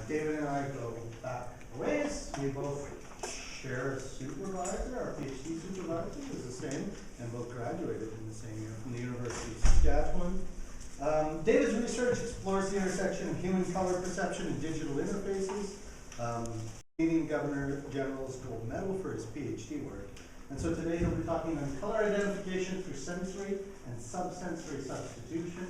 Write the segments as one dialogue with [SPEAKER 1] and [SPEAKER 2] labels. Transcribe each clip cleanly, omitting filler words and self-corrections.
[SPEAKER 1] David and I go back a ways. We both share a supervisor. Our PhD supervisor is the same, and both graduated in the same year from the University of Saskatchewan. David's research explores the intersection of human color perception and digital interfaces. Canadian Governor General's Gold Medal for his PhD work. And so today he'll be talking on color identification through sensory and subsensory substitution.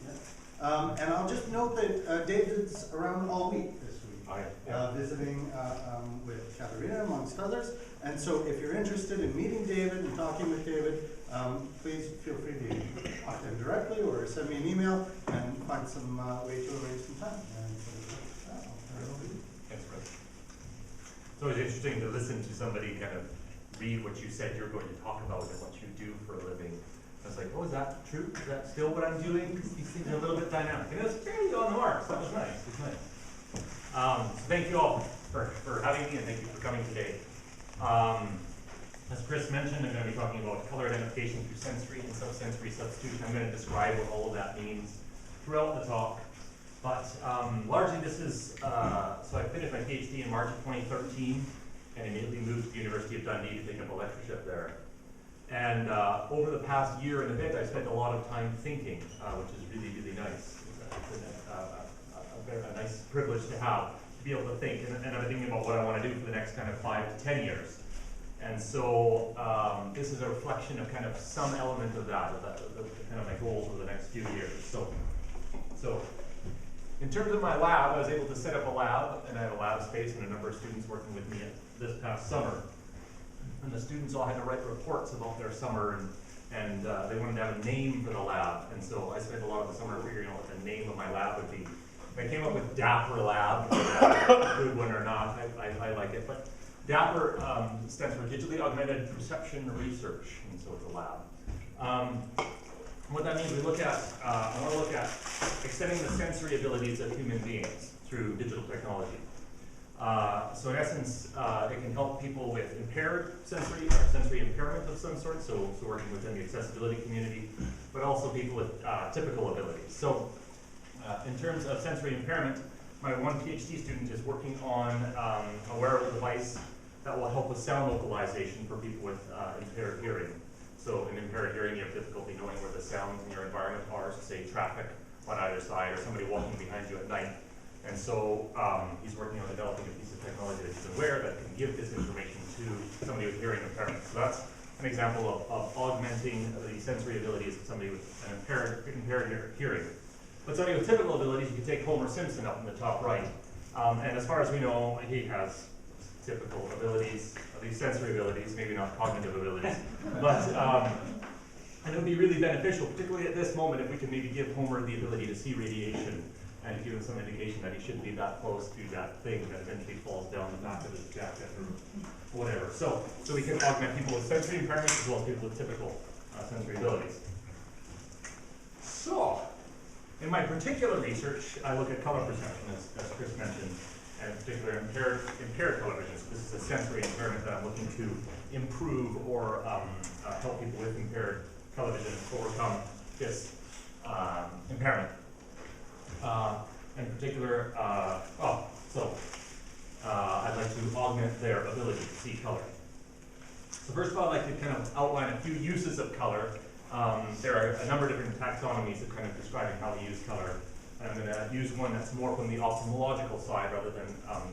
[SPEAKER 1] Yeah. And I'll just note that David's around all week this week, visiting with Katharina, amongst others. And so if you're interested in meeting David and talking with David, please feel free to talk to him directly or send me an email and find some way to arrange some time. And so, I'll turn it over to you.
[SPEAKER 2] Thanks, Chris. It's always interesting to listen to somebody kind of read what you said you're going to talk about and what you do for a living. I was like, oh, is that true? Is that still what I'm doing? Because these things are a little bit dynamic. And it was fairly on the mark, so that was nice. It was nice. So thank you all for having me, and thank you for coming today. As Chris mentioned, I'm going to be talking about color identification through sensory and subsensory substitution. I'm going to describe what all of that means throughout the talk. But largely this is, so I finished my PhD in March of 2013 and immediately moved to the University of Dundee to take up a lectureship there. And over the past year and a bit, I spent a lot of time thinking, which is really, really nice. It's a nice privilege to have, to be able to think. And I'm thinking about what I want to do for the next kind of 5 to 10 years. And so this is a reflection of kind of some element of that, kind of my goals for the next few years. So in terms of my lab, I was able to set up a lab, and I had a lab space and a number of students working with me this past summer. And the students all had to write reports about their summer, and they wanted to have a name for the lab. And so I spent a lot of the summer figuring out what the name of my lab would be. I came up with Dapper Lab, a good one or not, I like it. But Dapper stands for Digitally Augmented Perception Research, and so it's a lab. What that means, I want to look at extending the sensory abilities of human beings through digital technology. So in essence, it can help people with impaired sensory, or sensory impairment of some sort, so working within the accessibility community, but also people with typical abilities. So in terms of sensory impairment, my one PhD student is working on a wearable device that will help with sound localization for people with impaired hearing. So in impaired hearing, you have difficulty knowing where the sounds in your environment are, so say traffic on either side or somebody walking behind you at night. And so he's working on developing a piece of technology that he's aware that can give this information to somebody with hearing impairment. So that's an example of augmenting the sensory abilities of somebody with an impaired hearing. But somebody with typical abilities, you can take Homer Simpson up in the top right. And as far as we know, he has typical abilities, at least sensory abilities, maybe not cognitive abilities. But and it would be really beneficial, particularly at this moment, if we could maybe give Homer the ability to see radiation and give him some indication that he shouldn't be that close to that thing that eventually falls down the back of his jacket or whatever. So we can augment people with sensory impairments as well as people with typical sensory abilities. So, in my particular research, I look at color perception, as Chris mentioned, and in particular impaired color vision. So this is a sensory impairment that I'm looking to improve or help people with impaired color vision overcome this impairment. In particular, I'd like to augment their ability to see color. So first of all, I'd like to kind of outline a few uses of color. There are a number of different taxonomies of kind of describing how we use color. And I'm going to use one that's more from the ophthalmological side rather than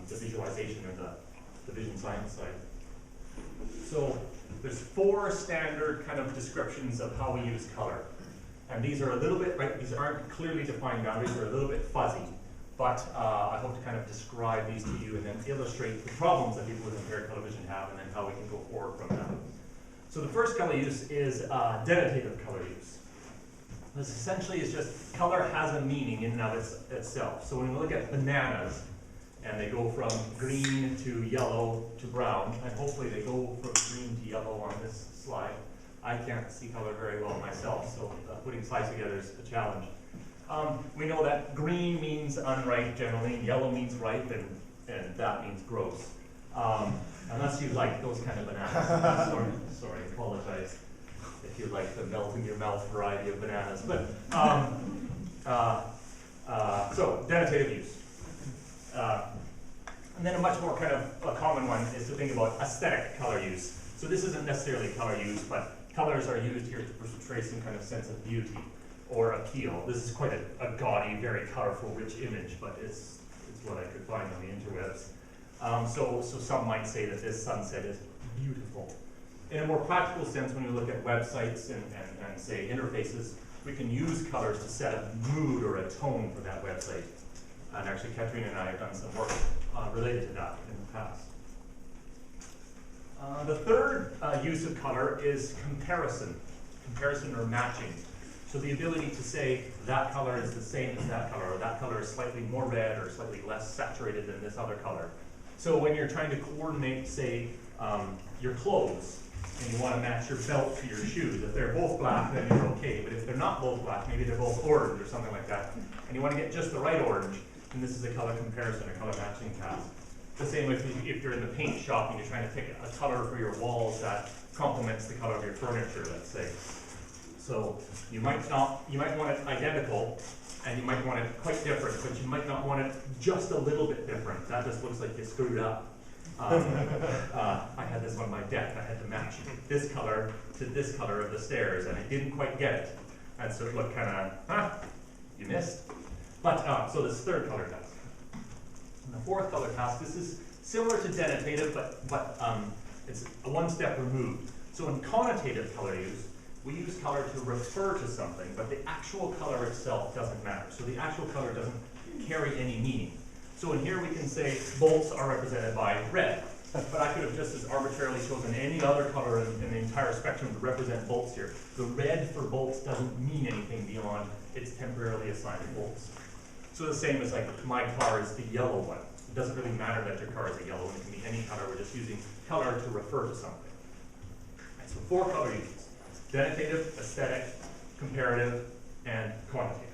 [SPEAKER 2] the visualization or the vision science side. So there's 4 standard kind of descriptions of how we use color. And these are a little bit, right, these aren't clearly defined boundaries, they're a little bit fuzzy. But I hope to kind of describe these to you and then illustrate the problems that people with impaired color vision have and then how we can go forward from that. So the first color use is denotative color use. This essentially is just color has a meaning in and of itself. So when we look at bananas, and they go from green to yellow to brown, and hopefully they go from green to yellow on this slide. I can't see color very well myself, so putting slides together is a challenge. We know that green means unripe generally, and yellow means ripe, and that means gross. Unless you like those kind of bananas. Sorry, apologize if you like the melt in your mouth variety of bananas. But so denotative use. And then a much more kind of a common one is to think about aesthetic color use. So this isn't necessarily color use, but colors are used here to portray some kind of sense of beauty or appeal. This is quite a gaudy, very colorful, rich image, but it's what I could find on the interwebs. So some might say that this sunset is beautiful. In a more practical sense, when we look at websites and say interfaces, we can use colors to set a mood or a tone for that website. And actually, Katrina and I have done some work related to that in the past. The third use of color is comparison or matching. So the ability to say that color is the same as that color, or that color is slightly more red or slightly less saturated than this other color. So when you're trying to coordinate, say, your clothes, and you want to match your belt to your shoes, if they're both black, then you're okay. But if they're not both black, maybe they're both orange or something like that, and you want to get just the right orange, then this is a color comparison, a color matching task. The same if you're in the paint shop and you're trying to pick a color for your walls that complements the color of your furniture, let's say. So you might want it identical, and you might want it quite different, but you might not want it just a little bit different. That just looks like you screwed up. I had this on my deck. I had to match this color to this color of the stairs, and I didn't quite get it. And so it looked kind of, you missed. But, so this third color task. And the fourth color task, this is similar to denotative, but it's a one step removed. So in connotative color use, we use color to refer to something, but the actual color itself doesn't matter. So the actual color doesn't carry any meaning. So in here we can say bolts are represented by red, but I could have just as arbitrarily chosen any other color in the entire spectrum to represent bolts here. The red for bolts doesn't mean anything beyond its temporarily assigned bolts. So the same as like my car is the yellow one. It doesn't really matter that your car is a yellow one. It can be any color. We're just using color to refer to something. Right, so 4 color uses: denotative, aesthetic, comparative, and quantitative.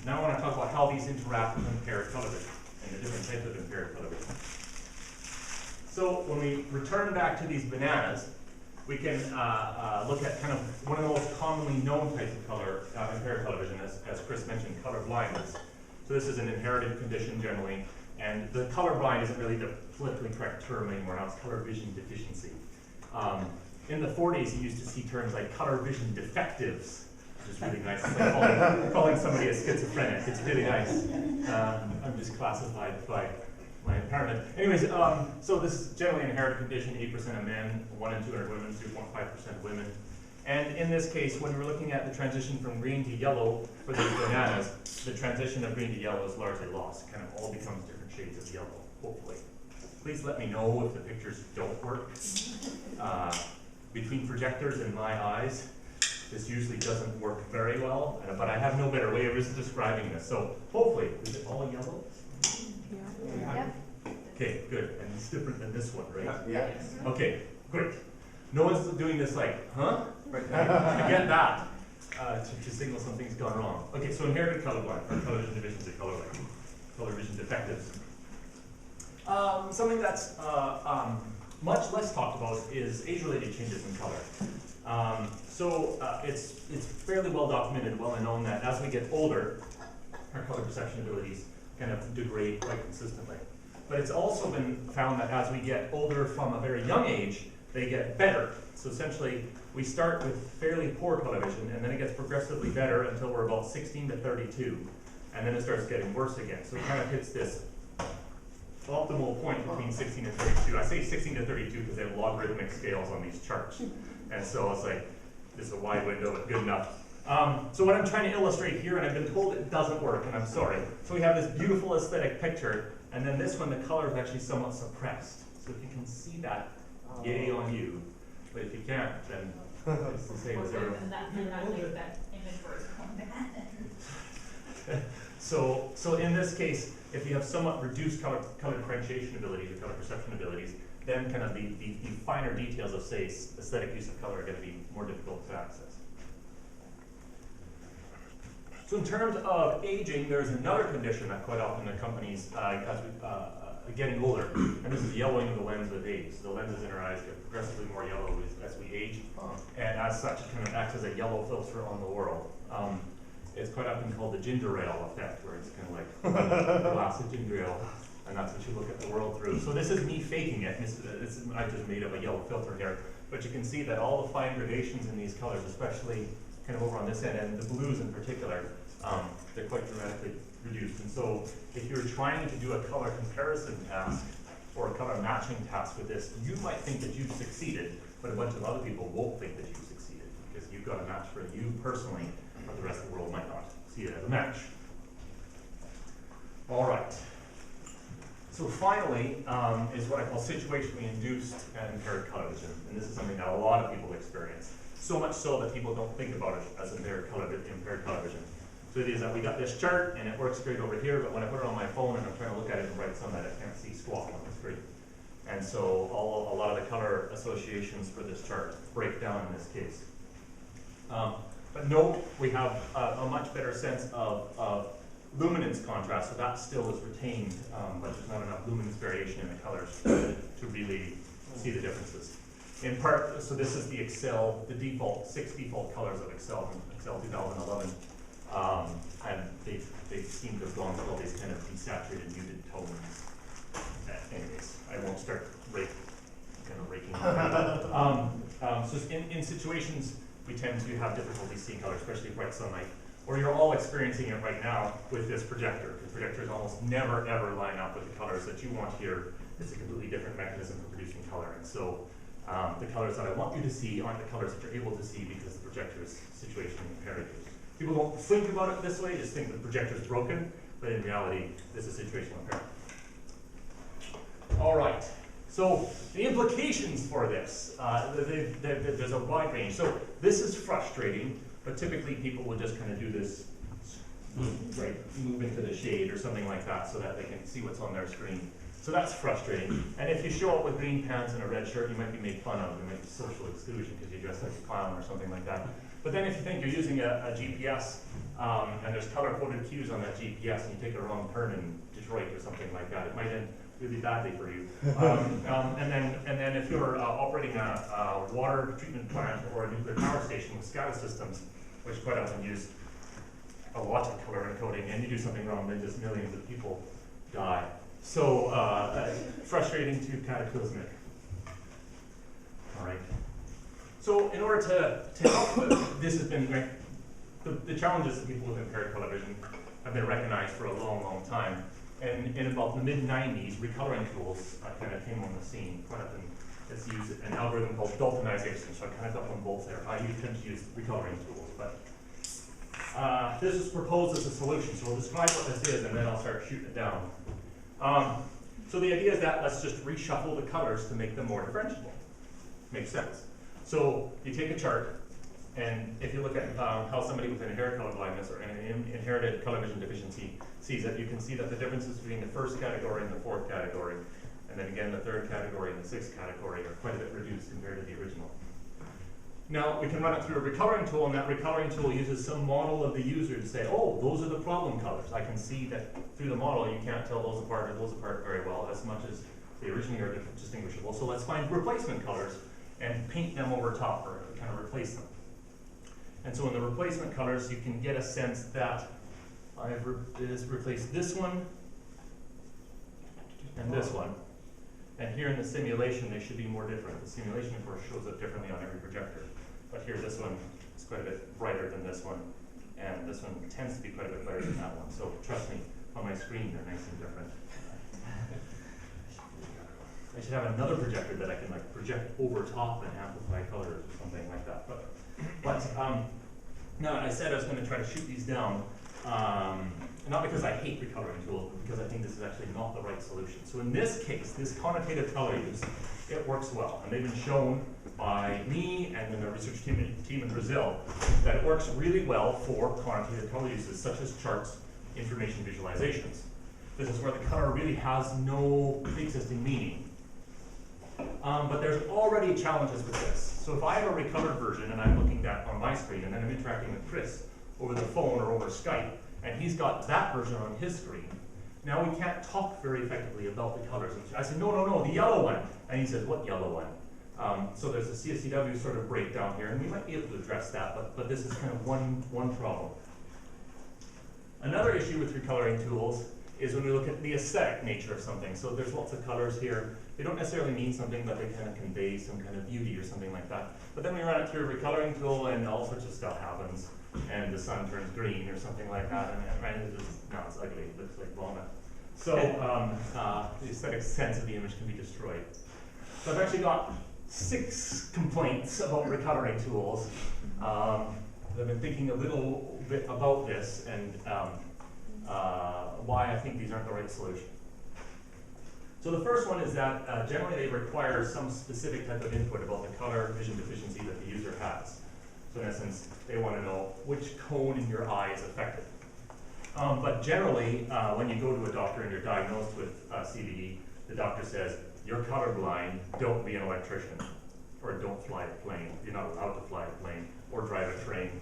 [SPEAKER 2] Now I want to talk about how these interact with impaired color vision and the different types of impaired color vision. So when we return back to these bananas, we can look at kind of one of the most commonly known types of color, impaired color vision, as Chris mentioned, color blindness. So this is an inherited condition generally, and the color blind isn't really the politically correct term anymore. Now it's color vision deficiency. In the 40s, you used to see terms like color vision defectives, which is really nice. It's like calling somebody a schizophrenic. It's really nice. I'm just classified by my impairment. Anyways, so this is generally an inherited condition, 8% of men, 1 in 200 women, 3.5% women. And in this case, when we're looking at the transition from green to yellow for these bananas, the transition of green to yellow is largely lost. It kind of all becomes different shades of yellow, hopefully. Please let me know if the pictures don't work. Between projectors and my eyes, this usually doesn't work very well, but I have no better way of describing this. So hopefully, is it all yellow?
[SPEAKER 3] Yeah.
[SPEAKER 2] Okay, good. And it's different than this one, right?
[SPEAKER 4] Yeah.
[SPEAKER 2] Okay, great. No one's doing this like, huh? Right. I get that. To signal something's gone wrong. Okay, so inherited colorblind, or color vision deficiency, color vision defectives. Something that's much less talked about is age-related changes in color. It's fairly well documented, well known that as we get older, our color perception abilities kind of degrade quite consistently. But it's also been found that as we get older from a very young age, they get better. So essentially, we start with fairly poor color vision, and then it gets progressively better until we're about 16 to 32, and then it starts getting worse again. So it kind of hits this optimal point between 16 and 32. I say 16 to 32 because they have logarithmic scales on these charts. And so it's like, this is a wide window, but good enough. So what I'm trying to illustrate here, and I've been told it doesn't work, and I'm sorry. So we have this beautiful aesthetic picture, and then this one, the color is actually somewhat suppressed. So if you can see that, yay on you. But if you can't, then it's the same as everyone.
[SPEAKER 3] That image where it's coming back.
[SPEAKER 2] So in this case, if you have somewhat reduced color differentiation abilities or color perception abilities, then kind of the finer details of, say, aesthetic use of color are going to be more difficult to access. So in terms of aging, there's another condition that quite often accompanies as we getting older, and this is yellowing of the lens with age. So the lenses in our eyes get progressively more yellow as we age, and as such, it kind of acts as a yellow filter on the world. It's quite often called the ginger ale effect, where it's kind of like a glass of ginger ale, and that's what you look at the world through. So this is me faking it. I just made up a yellow filter here, but you can see that all the fine gradations in these colors, especially kind of over on this end, and the blues in particular, they're quite dramatically reduced. And so if you're trying to do a color comparison task or a color matching task with this, you might think that you've succeeded, but a bunch of other people won't think that you've succeeded, because you've got a match for you personally, but the rest of the world might not see it as a match. All right. So finally is what I call situationally induced and impaired color vision. And this is something that a lot of people experience. So much so that people don't think about it as impaired color vision. So it is that we got this chart and it works great over here, but when I put it on my phone and I'm trying to look at it in bright sunlight, I can't see squat on the screen. And so a lot of the color associations for this chart break down in this case. But note, we have a much better sense of luminance contrast, so that still is retained, but there's not enough luminance variation in the colors to really see the differences. In part, so this is the Excel, the default, 6 default colors of Excel from Excel 2011. And they seem to have gone through all these kind of desaturated, muted tones. Anyways, I won't start raking on that. So in situations, we tend to have difficulty seeing color, especially bright sunlight. Or you're all experiencing it right now with this projector. The projectors almost never, ever line up with the colors that you want here. It's a completely different mechanism for producing color. And so the colors that I want you to see aren't the colors that you're able to see because the projector is situationally impaired. People don't think about it this way, just think the projector is broken, but in reality, this is situational impairment. All right, so the implications for this, there's a wide range. So this is frustrating, but typically people will just kind of do this, right, move into the shade or something like that so that they can see what's on their screen. So that's frustrating. And if you show up with green pants and a red shirt, you might be made fun of. There might be social exclusion because you dress like a clown or something like that. But then if you think you're using a GPS and there's color-coded cues on that GPS and you take a wrong turn in Detroit or something like that, it might end really badly for you. And then if you're operating a water treatment plant or a nuclear power station with SCADA systems, which quite often use a lot of color encoding, and you do something wrong, then just millions of people die. So frustrating to cataclysmic. All right. So in order to help with this, has been the challenges of people with impaired color vision have been recognized for a long, long time. And in about the mid-90s, recolouring tools kind of came on the scene. Quite often, it's used an algorithm called Daltonization. So I kind of got them both there. I tend to use recolouring tools, but this is proposed as a solution. So we'll describe what this is, and then I'll start shooting it down. So the idea is that let's just reshuffle the colors to make them more differentiable. Makes sense. So you take a chart, and if you look at how somebody with inherited color blindness or an inherited color vision deficiency sees it, you can see that the differences between the first category and the fourth category, and then again the third category and the sixth category are quite a bit reduced compared to the original. Now, we can run it through a recolouring tool, and that recolouring tool uses some model of the user to say, oh, those are the problem colors. I can see that through the model, you can't tell those apart or those apart very well, as much as they originally are distinguishable. So let's find replacement colors and paint them over top, or kind of replace them. And so in the replacement colors, you can get a sense that I've replaced this one and this one. And here in the simulation, they should be more different. The simulation, of course, shows up differently on every projector. But here, this one is quite a bit brighter than this one. And this one tends to be quite a bit brighter than that one. So trust me, on my screen, they're nice and different. I should have another projector that I can project over top and amplify colors or something like that. But now I said I was going to try to shoot these down, not because I hate recolouring tools, but because I think this is actually not the right solution. So in this case, this connotative color use, it works well. And they've been shown by me and then the research team in Brazil that it works really well for connotative color uses, such as charts, information visualizations. This is where the color really has no pre-existing meaning. But there's already challenges with this. So if I have a recolored version and I'm looking at on my screen and then I'm interacting with Chris over the phone or over Skype, and he's got that version on his screen, now we can't talk very effectively about the colors. I say, no, the yellow one. And he says, what yellow one? So there's a CSCW sort of breakdown here, and we might be able to address that, but this is kind of one problem. Another issue with recolouring tools is when we look at the aesthetic nature of something. So there's lots of colours here. They don't necessarily mean something, but they kind of convey some kind of beauty or something like that. But then we run it through a recolouring tool and all sorts of stuff happens, and the sun turns green or something like that, and right, it's just, no, it's ugly, it looks like vomit. So the aesthetic sense of the image can be destroyed. So I've actually got 6 complaints about recolouring tools. I've been thinking a little bit about this and why I think these aren't the right solution. So the first one is that generally they require some specific type of input about the color vision deficiency that the user has. So in essence, they want to know which cone in your eye is affected. But generally, when you go to a doctor and you're diagnosed with CVD, the doctor says, you're colorblind, don't be an electrician, or don't fly a plane. You're not allowed to fly a plane, or drive a train,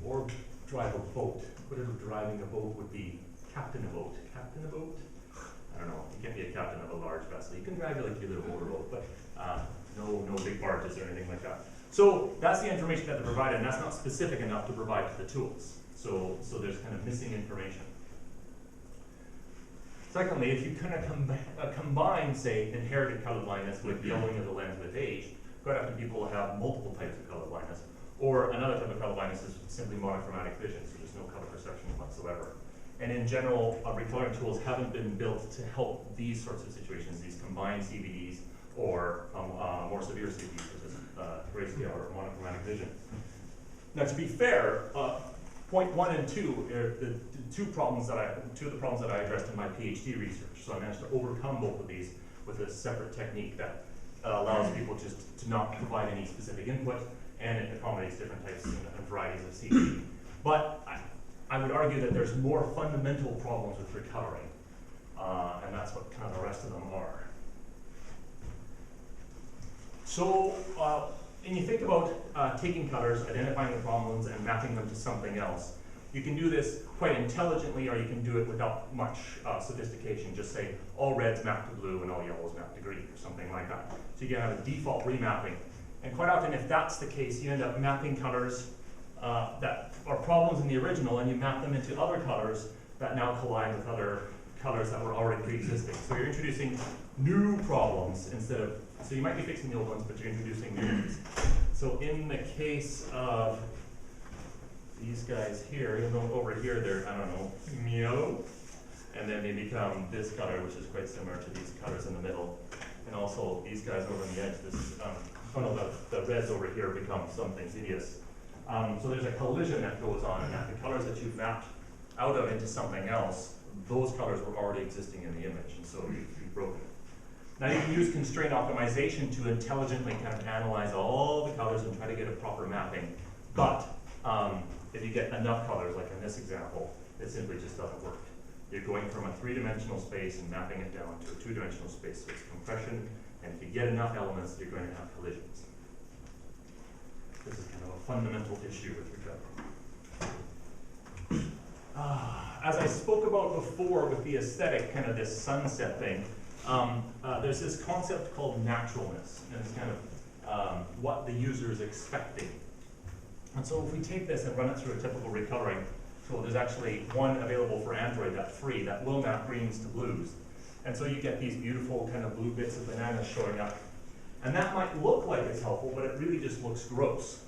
[SPEAKER 2] or drive a boat. Whatever driving a boat would be. Captain a boat. Captain a boat? I don't know. You can't be a captain of a large vessel. You can drive like your little motorboat, but no big barges or anything like that. So that's the information that they provide, and that's not specific enough to provide to the tools. So there's kind of missing information. Secondly, if you kind of combine, say, inherited color blindness with yellowing of the lens with age, quite often people have multiple types of color blindness. Or another type of color blindness is simply monochromatic vision, so there's no color perception whatsoever. And in general, recolouring tools haven't been built to help these sorts of situations, these combined CVDs or more severe CVDs, such as grayscale or monochromatic vision. Now, to be fair, point 1 and 2 are the two of the problems that I addressed in my PhD research. So I managed to overcome both of these with a separate technique that allows people just to not provide any specific input, and it accommodates different types and varieties of CVD. But I would argue that there's more fundamental problems with recolouring, and that's what kind of the rest of them are. So when you think about taking colours, identifying the problems, and mapping them to something else, you can do this quite intelligently, or you can do it without much sophistication. Just say all reds map to blue and all yellows map to green, or something like that. So you can have a default remapping. And quite often, if that's the case, you end up mapping colours that are problems in the original, and you map them into other colours that now collide with other colours that were already pre-existing. So you're introducing new problems instead of, so you might be fixing the old ones, but you're introducing new ones. So in the case of these guys here, even though over here they're, I don't know, yellow, and then they become this color, which is quite similar to these colors in the middle. And also these guys over on the edge, this, the reds over here become something hideous. So there's a collision that goes on, and the colors that you've mapped out of into something else, those colors were already existing in the image, and so you've broken it. Now you can use constraint optimization to intelligently kind of analyze all the colors and try to get a proper mapping. But if you get enough colors, like in this example, it simply just doesn't work. You're going from a 3-dimensional space and mapping it down to a 2-dimensional space, so it's compression, and if you get enough elements, you're going to have collisions. This is kind of a fundamental issue with recovery. As I spoke about before with the aesthetic, kind of this sunset thing, there's this concept called naturalness, and it's kind of what the user is expecting. And so if we take this and run it through a typical recolouring tool, there's actually one available for Android that's free that will map greens to blues. And so you get these beautiful kind of blue bits of bananas showing up. And that might look like it's helpful, but it really just looks gross.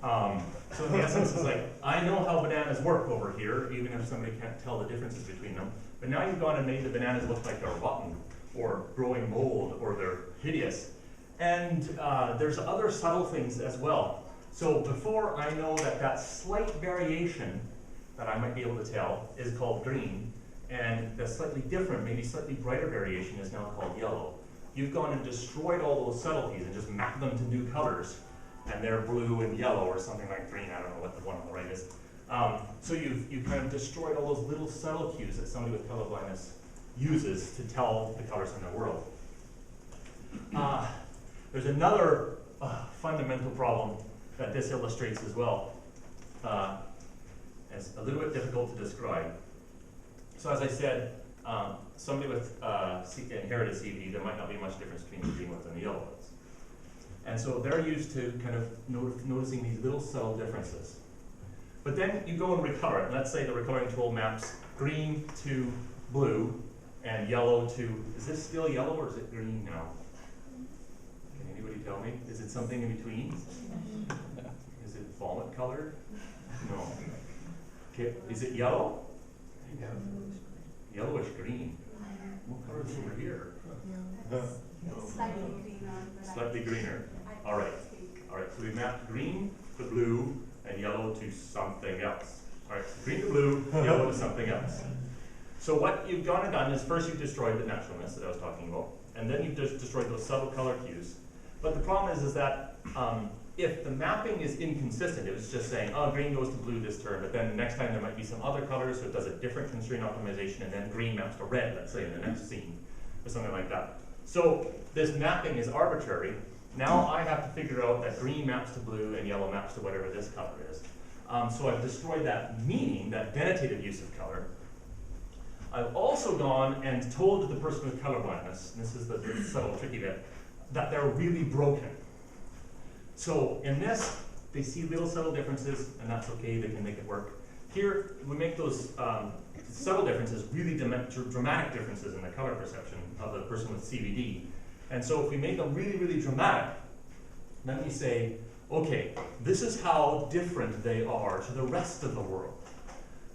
[SPEAKER 2] So in the essence, it's like, I know how bananas work over here, even if somebody can't tell the differences between them. But now you've gone and made the bananas look like they're rotten, or growing mold, or they're hideous. And there's other subtle things as well. So before I know that that slight variation that I might be able to tell is called green, and the slightly different, maybe slightly brighter variation is now called yellow. You've gone and destroyed all those subtleties and just mapped them to new colors, and they're blue and yellow or something like green. I don't know what the one on the right is. So you've kind of destroyed all those little subtle cues that somebody with colorblindness uses to tell the colors in the world. There's another fundamental problem that this illustrates as well. It's a little bit difficult to describe. So as I said, somebody with inherited CVD, there might not be much difference between the green ones and the yellow ones. And so they're used to kind of noticing these little subtle differences. But then you go and recolor it. Let's say the recolouring tool maps green to blue and yellow to, is this still yellow or is it green now? Can anybody tell me? Is it something in between? Is it vomit colored? No. Okay, is it yellow? Yellowish green. What color is over here?
[SPEAKER 4] Slightly greener.
[SPEAKER 2] Slightly greener. All right. All right, so we mapped green to blue and yellow to something else. All right, so green to blue, yellow to something else. So what you've gone and done is first you've destroyed the naturalness that I was talking about, and then you've just destroyed those subtle color cues. But the problem is that if the mapping is inconsistent, it was just saying, oh, green goes to blue this turn, but then the next time there might be some other colors, so it does a different constraint optimization, and then green maps to red, let's say, in the next scene, or something like that. So this mapping is arbitrary. Now I have to figure out that green maps to blue and yellow maps to whatever this color is. So I've destroyed that meaning, that denotative use of color. I've also gone and told the person with color blindness, and this is the subtle tricky bit, that they're really broken. So in this, they see little subtle differences, and that's okay, they can make it work. Here, we make those subtle differences really dramatic differences in the color perception of the person with CVD. And so if we make them really, really dramatic, then we say, okay, this is how different they are to the rest of the world.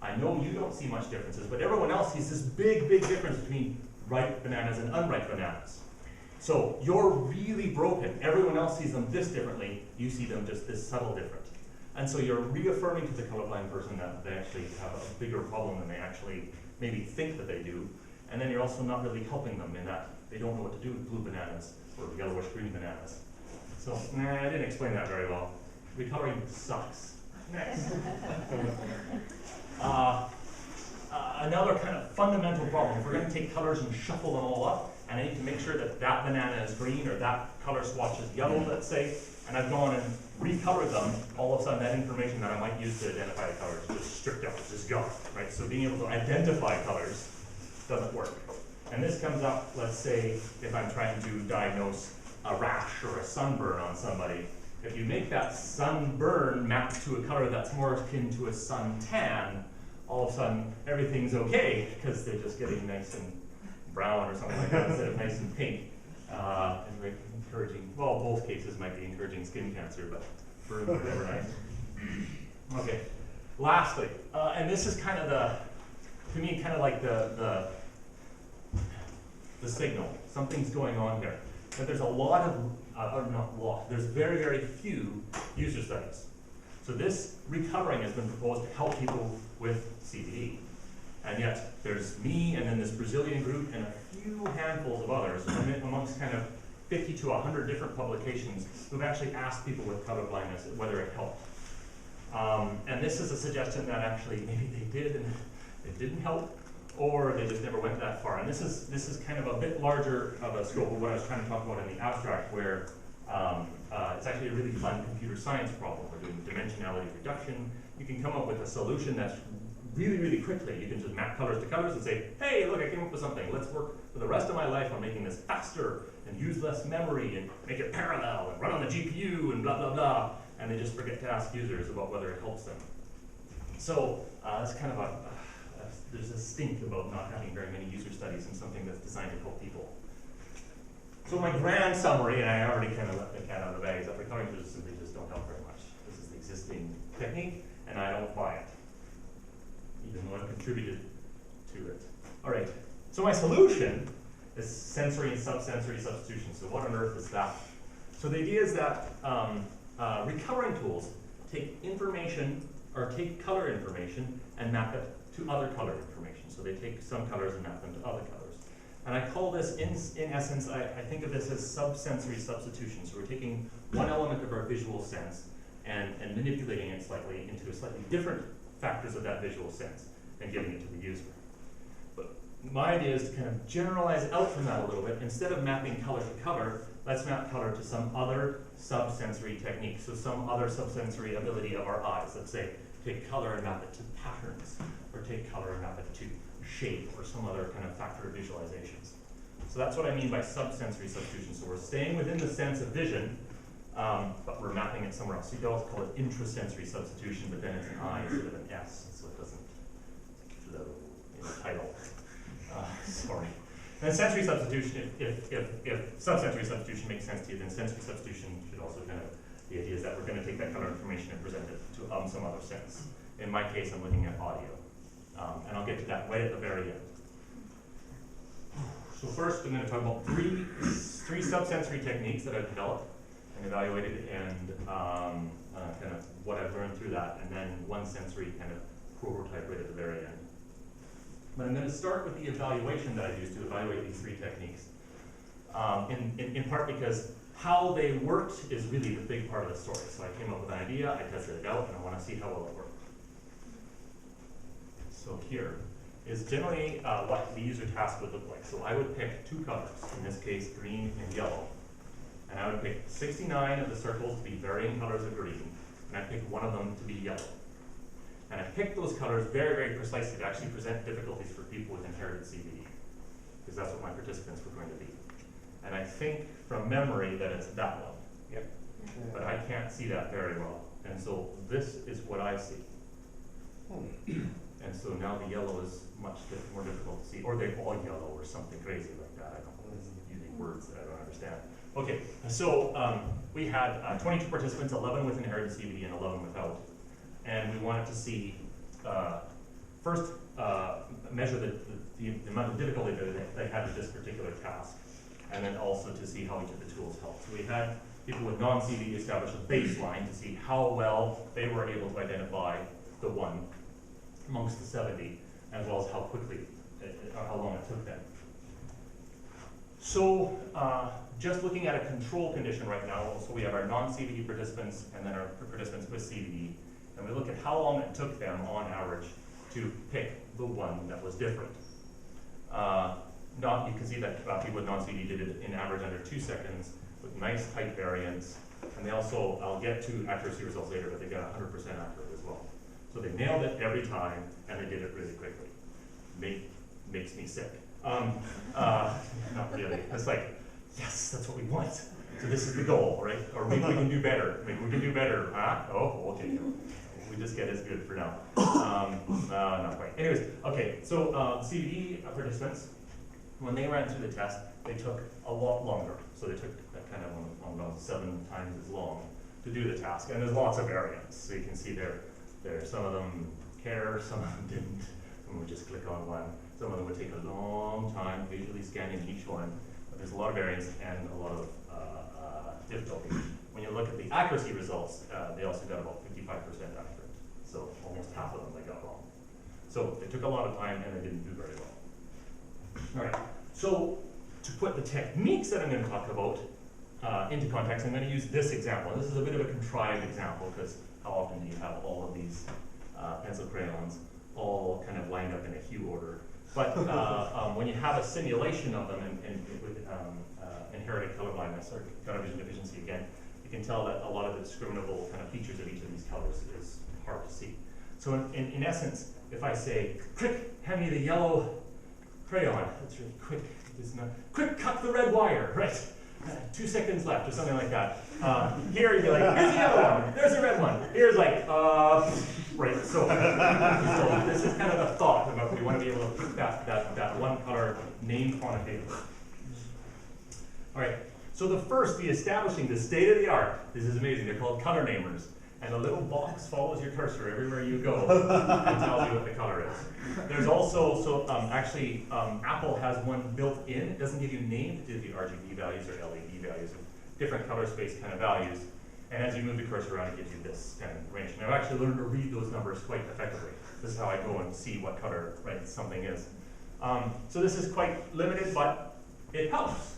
[SPEAKER 2] I know you don't see much differences, but everyone else sees this big, big difference between ripe bananas and unripe bananas. So you're really broken. Everyone else sees them this differently. You see them just this subtle different. And so you're reaffirming to the colorblind person that they actually have a bigger problem than they actually maybe think that they do. And then you're also not really helping them in that they don't know what to do with blue bananas or yellowish green bananas. So, nah, I didn't explain that very well. Recoloring sucks. Next. Another kind of fundamental problem, if we're going to take colors and shuffle them all up, and I need to make sure that that banana is green or that color swatch is yellow, let's say, and I've gone and recolored them, all of a sudden that information that I might use to identify the colors is just stripped out, it's just gone, right? So being able to identify colors doesn't work. And this comes up, let's say, if I'm trying to diagnose a rash or a sunburn on somebody. If you make that sunburn map to a color that's more akin to a suntan, all of a sudden everything's okay because they're just getting nice and brown or something like that instead of nice and pink. And very encouraging. Well, both cases might be encouraging skin cancer, but burns are never nice. Okay. Lastly, and this is kind of to me, kind of like the signal. Something's going on here. But there's a lot of, or not a lot, there's very, very few user studies. So this recoloring has been proposed to help people with CVD. And yet there's me and then this Brazilian group and a few handfuls of others amongst kind of 50 to 100 different publications who've actually asked people with color blindness whether it helped. And this is a suggestion that actually maybe they did and it didn't help, or they just never went that far. And this is kind of a bit larger of a scope of what I was trying to talk about in the abstract, where it's actually a really fun computer science problem. We're doing dimensionality reduction. You can come up with a solution that's really, really quickly. You can just map colors to colors and say, hey, look, I came up with something. Let's work for the rest of my life on making this faster and use less memory and make it parallel and run on the GPU and blah, blah, blah. And they just forget to ask users about whether it helps them. So that's kind of there's a stink about not having very many user studies in something that's designed to help people. So my grand summary, and I already kind of let the cat out of the bag, is that recoloring tools simply just don't help very much. This is the existing technique, and I don't buy it, even though I've contributed to it. All right, so my solution is sensory and subsensory substitution. So what on earth is that? So the idea is that recoloring tools take information, or take color information, and map it to other color information. So they take some colors and map them to other colors. And I call this, in essence, I think of this as subsensory substitution. So we're taking one element of our visual sense and manipulating it slightly into slightly different factors of that visual sense and giving it to the user. But my idea is to kind of generalize out from that a little bit. Instead of mapping color to color, let's map color to some other subsensory technique. So some other subsensory ability of our eyes. Let's say take color and map it to patterns, or take color and map it to shape, or some other kind of factor of visualizations. So that's what I mean by subsensory substitution. So we're staying within the sense of vision, but we're mapping it somewhere else. So you can also call it intrasensory substitution, but then it's an I instead of an S, so it doesn't flow in the title. Sorry. And sensory substitution, if subsensory substitution makes sense to you, then sensory substitution should also kind of, the idea is that we're going to take that color information and present it to some other sense. In my case, I'm looking at audio. And I'll get to that right at the very end. So first, I'm going to talk about three subsensory techniques that I've developed and evaluated, and kind of what I've learned through that, and then one sensory kind of prototype right at the very end. But I'm going to start with the evaluation that I used to evaluate these three techniques, in part because how they worked is really the big part of the story. So I came up with an idea, I tested it out, and I want to see how well it worked. So here is generally what the user task would look like. So I would pick two colors, in this case green and yellow, and I would pick 69 of the circles to be varying colors of green, and I'd pick one of them to be yellow. And I picked those colors very, very precisely to actually present difficulties for people with inherited CVD, because that's what my participants were going to be. And I think from memory that it's that one. Yep. But I can't see that very well. And so this is what I see. And so now the yellow is much more difficult to see, or they're all yellow or something crazy like that. I don't know, using words that I don't understand. Okay, so we had 22 participants, 11 with inherited CVD and 11 without. And we wanted to see, first measure the amount of difficulty that they had with this particular task, and then also to see how each of the tools helped. So we had people with non-CVD establish a baseline to see how well they were able to identify the one amongst the 70, as well as how quickly, how long it took them. So just looking at a control condition right now, so we have our non-CVD participants and then our participants with CVD, and we look at how long it took them on average to pick the one that was different. You can see that people with non-CVD did it in average under 2 seconds with nice tight variance, and they also, I'll get to accuracy results later, but they got 100% accurate as well. So they nailed it every time, and they did it really quickly. Makes me sick. Not really. It's like, yes, that's what we want. So this is the goal, right? Or maybe we can do better. Maybe we can do better. Huh? Oh, okay. We just get as good for now. Not quite. Anyways, okay. So CVD participants, when they ran through the test, they took a lot longer. So they took kind of almost 7 times as long to do the task. And there's lots of variance. So you can see there some of them care, some of them didn't. Some would just click on one. Some of them would take a long time visually scanning each one. But there's a lot of variance and a lot of difficulty. When you look at the accuracy results, they also got about 55% accurate. So almost half of them they got wrong. So they took a lot of time and they didn't do very well. All right, so to put the techniques that I'm going to talk about into context, I'm going to use this example. This is a bit of a contrived example because how often do you have all of these pencil crayons all kind of lined up in a hue order? But when you have a simulation of them with inherited color blindness or color vision deficiency again, you can tell that a lot of the discriminable kind of features of each of these colors is hard to see. So in essence, if I say, quick, hand me the yellow crayon, that's really quick, it's not, quick, cut the red wire, right? 2 seconds left or something like that. Here you'd be like, here's the yellow one, there's the red one. Here's like, right, so this is kind of a thought about we want to be able to pick that one color name quantitatively. All right, so the establishing the state of the art, this is amazing, they're called color namers. And a little box follows your cursor everywhere you go and tells you what the color is. There's also, actually, Apple has one built in. It doesn't give you names, it gives you RGB values or LED values, or different color space kind of values. And as you move the cursor around, it gives you this kind of range. And I've actually learned to read those numbers quite effectively. This is how I go and see what color something is. So this is quite limited, but it helps.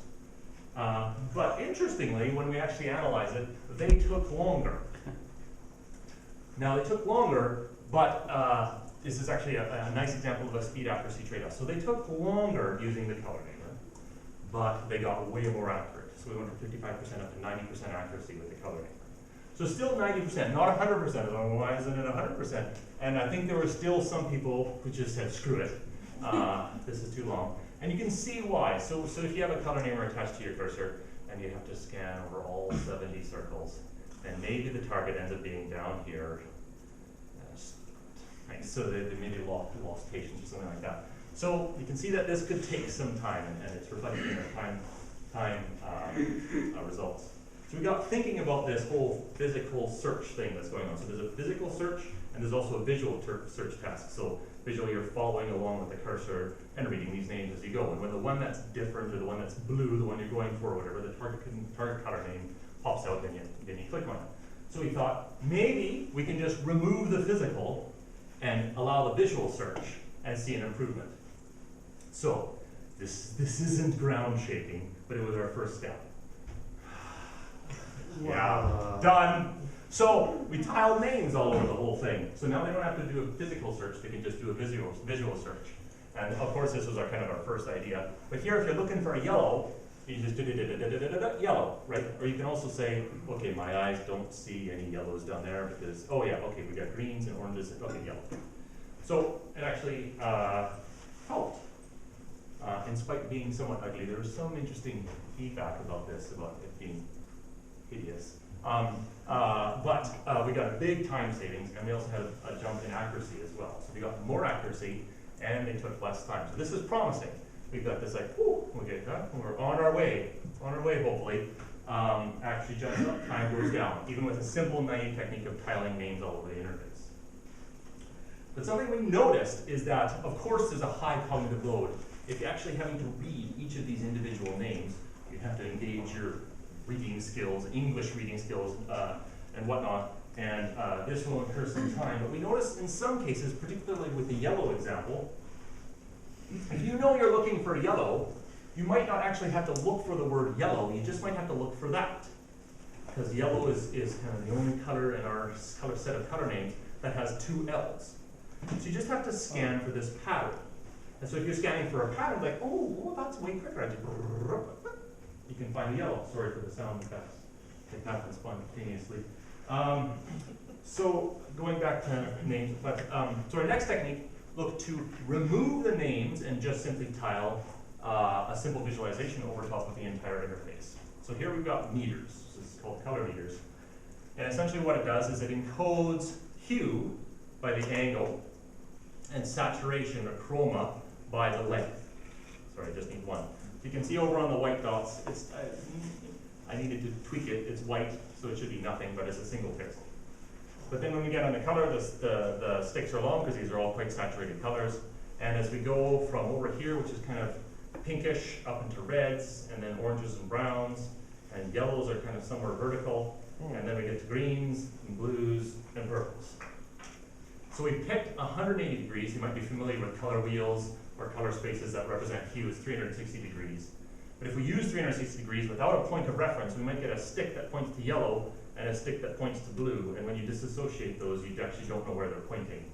[SPEAKER 2] But interestingly, when we actually analyze it, they took longer. Now they took longer, but this is actually a nice example of a speed accuracy trade-off. So they took longer using the color namer, but they got way more accurate. So we went from 55% up to 90% accuracy with the color namer. So still 90%, not 100%. Why isn't it 100%? And I think there were still some people who just said, screw it, this is too long. And you can see why. So if you have a color namer attached to your cursor, and you have to scan over all 70 circles, and maybe the target ends up being down here. Right, so they maybe lost patience or something like that. So you can see that this could take some time, and it's reflected in our time results. So we got thinking about this whole physical search thing that's going on. So there's a physical search, and there's also a visual search task. So visually, you're following along with the cursor and reading these names as you go. And when the one that's different, or the one that's blue, the one you're going for, whatever the target color name pops out, then you click on it. So we thought maybe we can just remove the physical and allow the visual search and see an improvement. So this isn't ground shaking, but it was our first step.
[SPEAKER 1] Wow.
[SPEAKER 2] Yeah, done. So we tiled names all over the whole thing. So now they don't have to do a physical search, they can just do a visual search. And of course this was our first idea. But here if you're looking for a yellow, you just do yellow, right? Or you can also say, okay, my eyes don't see any yellows down there because, oh yeah, okay, we got greens and oranges, okay, yellow. So it actually helped. In spite of being somewhat ugly, there was some interesting feedback about this, about it being hideous. But we got a big time savings, and we also had a jump in accuracy as well. So we got more accuracy, and they took less time. So this is promising. We've got this like, whoo, okay, we're on our way hopefully. Actually jumps up, time goes down, even with a simple naive technique of tiling names all over the interface. But something we noticed is that, of course, there's a high cognitive load. If you're actually having to read each of these individual names, you have to engage your reading skills, English reading skills, and whatnot, and this will incur some time. But we noticed in some cases, particularly with the yellow example, if you know you're looking for yellow, you might not actually have to look for the word yellow, you just might have to look for that. Because yellow is kind of the only color in our set of color names that has two L's. So you just have to scan for this pattern. And so if you're scanning for a pattern, like, oh, that's way quicker. You can find the yellow. Sorry for the sound effects. It happens spontaneously. So going back to names, so our next technique looked to remove the names and just simply tile a simple visualization over top of the entire interface. So here we've got meters. This is called color meters. And essentially what it does is it encodes hue by the angle and saturation or chroma by the length. Sorry, I just need one. You can see over on the white dots, it's, I needed to tweak it. It's white, so it should be nothing, but it's a single pixel. But then when we get on the color, the sticks are long because these are all quite saturated colors. And as we go from over here, which is kind of pinkish, up into reds, and then oranges and browns, and yellows are kind of somewhere vertical, and then we get to greens, and blues, and purples. So we picked 180 degrees. You might be familiar with color wheels or color spaces that represent hue as 360 degrees. But if we use 360 degrees without a point of reference, we might get a stick that points to yellow and a stick that points to blue. And when you disassociate those, you actually don't know where they're pointing.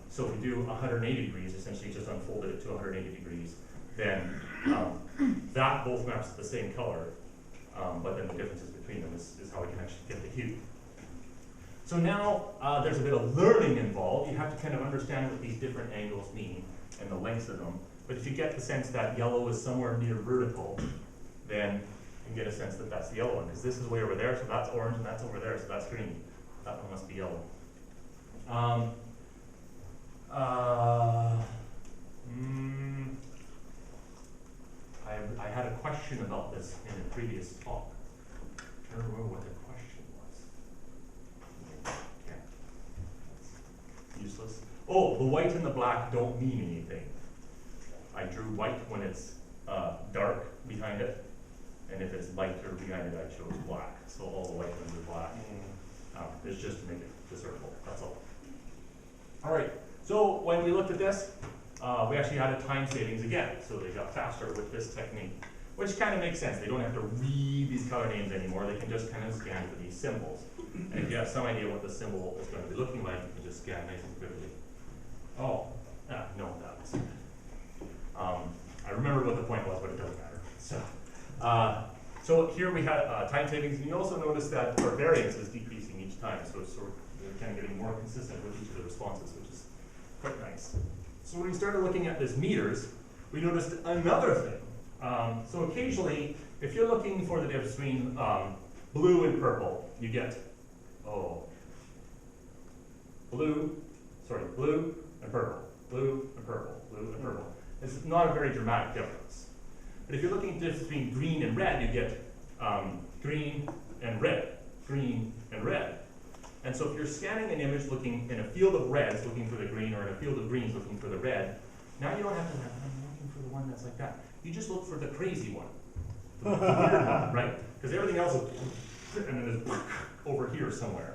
[SPEAKER 2] So if we do 180 degrees, essentially just unfolded it to 180 degrees, then that both maps to the same color, but then the differences between them is how we can actually get the hue. So now there's a bit of learning involved. You have to kind of understand what these different angles mean and the lengths of them. But if you get the sense that yellow is somewhere near vertical, then you can get a sense that that's the yellow one, because this is way over there, so that's orange, and that's over there, so that's green. That one must be yellow. I had a question about this in a previous talk. I don't remember what the question was. Yeah. That's useless. Oh, the white and the black don't mean anything. I drew white when it's dark behind it, and if it's lighter behind it, I chose black. So all the white ones are black. It's just to make it discernible, that's all. All right, so when we looked at this, we actually had a time savings again. So they got faster with this technique, which kind of makes sense. They don't have to read these color names anymore. They can just kind of scan for these symbols. And if you have some idea what the symbol is going to be looking like, you can just scan nice and quickly. Oh, no, that was I remember what the point was, but it doesn't matter. So here we had time savings, and you also notice that our variance is decreasing each time, so it's sort of kind of getting more consistent with each of the responses, which is quite nice. So when we started looking at this meters, we noticed another thing. So occasionally, if you're looking for the difference between blue and purple, you get, blue and purple, blue and purple, blue and purple. It's not a very dramatic difference. But if you're looking at the difference between green and red, you get green and red, green and red. And so if you're scanning an image looking in a field of reds, looking for the green, or in a field of greens, looking for the red, now you don't have to have, I'm looking for the one that's like that. You just look for the crazy one, the weird one, right? Because everything else is, and then there's over here somewhere.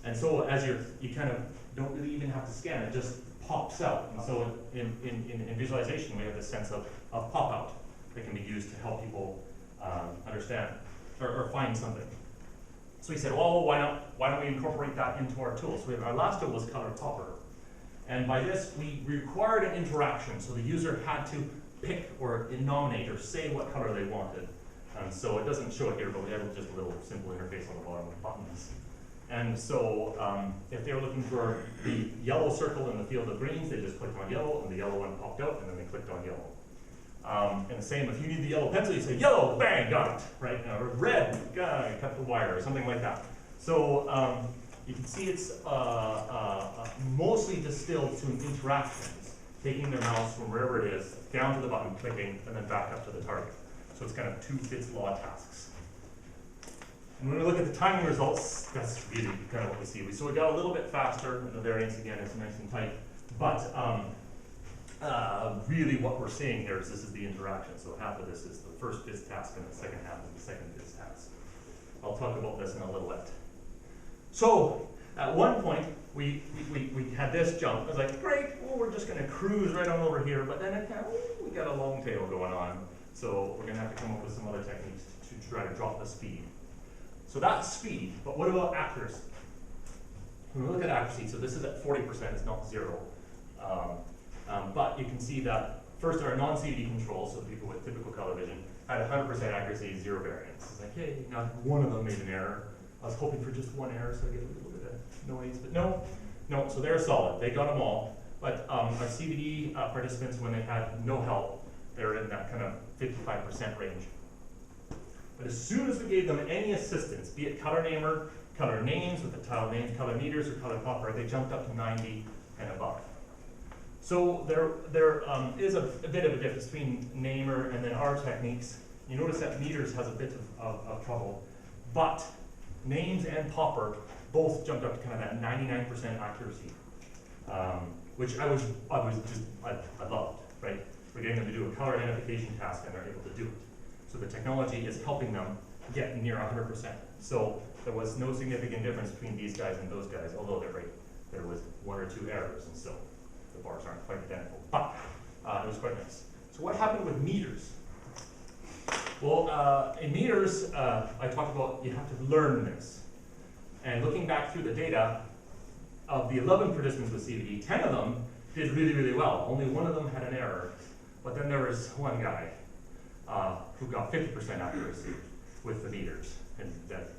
[SPEAKER 2] And so as you kind of don't really even have to scan, it just pops out. And so in visualization, we have this sense of pop out that can be used to help people understand or find something. So he said, well, why don't we incorporate that into our tool? So our last tool was color popper. And by this, we required an interaction. So the user had to pick or nominate or say what color they wanted. And so it doesn't show it here, but we have just a little simple interface on the bottom with buttons. And so if they were looking for the yellow circle in the field of greens, they just clicked on yellow, and the yellow one popped out, and then they clicked on yellow. And the same, if you need the yellow pencil, you say yellow, bang, got it, right? Or red, cut the wire, or something like that. So you can see it's mostly distilled to interactions, taking their mouse from wherever it is, down to the button, clicking, and then back up to the target. So it's kind of 2 Fitts law tasks. And when we look at the timing results, that's really kind of what we see. So we got a little bit faster, and the variance again is nice and tight, but really what we're seeing here is this is the interaction. So half of this is the first BIS task, and the second half is the second BIS task. I'll talk about this in a little bit. So at one point, we had this jump. I was like, great, well, we're just going to cruise right on over here. But then it kind of, we got a long tail going on. So we're going to have to come up with some other techniques to try to drop the speed. So that's speed, but what about accuracy? When we look at accuracy, so this is at 40%, it's not 0. But you can see that first our non-CVD controls, so people with typical color vision, had 100% accuracy, 0 variance. It's like, hey, not one of them made an error. I was hoping for just one error, so I get a little bit of noise, but no, so they're solid. They got them all. But our CVD participants, when they had no help, they were in that kind of 55% range. But as soon as we gave them any assistance, be it color namer, color names with the tile names, color meters, or color popper, they jumped up to 90 and above. So there is a bit of a difference between namer and then our techniques. You notice that meters has a bit of trouble, but names and popper both jumped up to kind of that 99% accuracy, which I loved, right? We're getting them to do a color identification task, and they're able to do it. So the technology is helping them get near 100%. So there was no significant difference between these guys and those guys, although there was 1 or 2 errors, and so the bars aren't quite identical. But it was quite nice. So what happened with meters? Well, in meters, I talked about you have to learn this. And looking back through the data, of the 11 participants with CVD, 10 of them did really, really well. Only 1 of them had an error. But then there was one guy who got 50% accuracy with the meters, and that